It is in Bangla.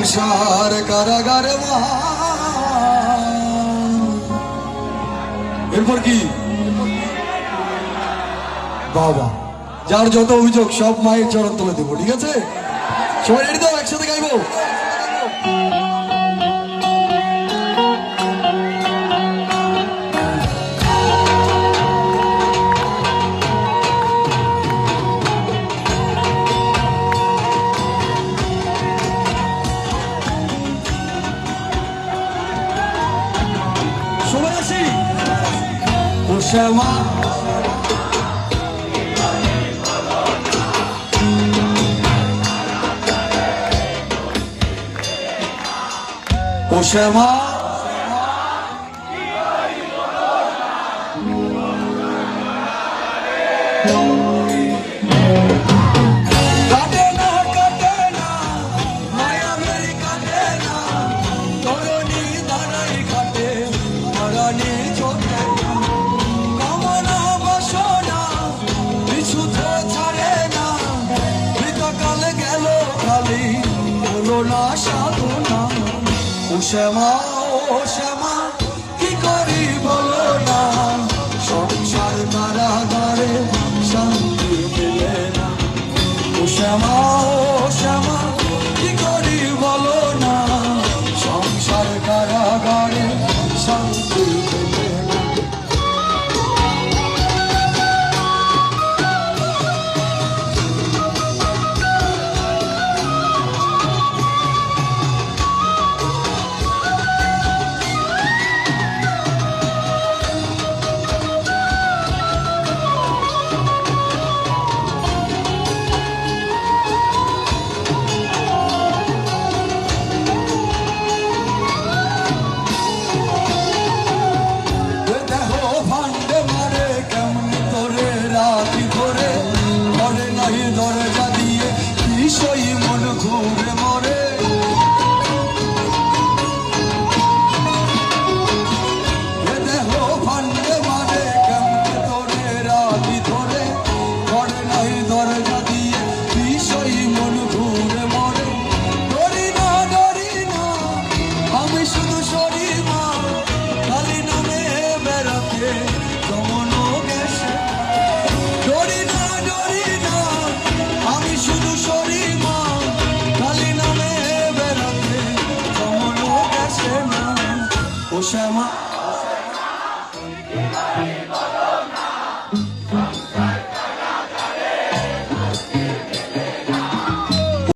সংসার কারাগারে এরপর কি বাবা যার যত অভিযোগ সব মায়ের চরণ তুলে দেবো ঠিক আছে সবাই রেডি তো একসাথে গাইবো সবাই আসি ও শ্যামা ও শ্যামা কাটে না মায়া মেরি কাটে না তরুণী দাঁড়াই কাটে মরণী চোখে কামনা বাসনা কিছু তো ছাড়ে না মৃতকাল গেল খালি হলো না সাধনা ও শ্যামা কি করি বলো না সংসার কারাগারে শান্তি পেলে না ও শ্যামা কি করি বলো না সংসার কারাগারে শান্তি পেলে না দরজা দিয়ে বিষয় মন ঘুরে মরে দেহ ভান্ডে মারে কেমন তোরে রাতি ধরে ঘরে নাই দরজা দিয়ে বিষয় মন ঘুরে মরে ডরি না আমি শুধু সরি মা খালি নামে বেড়াতে যেমন গেছে ডরি না আমি শুধু সরি মা খালি নামে বেড়াতে যেমন গেছে না ও শ্যামা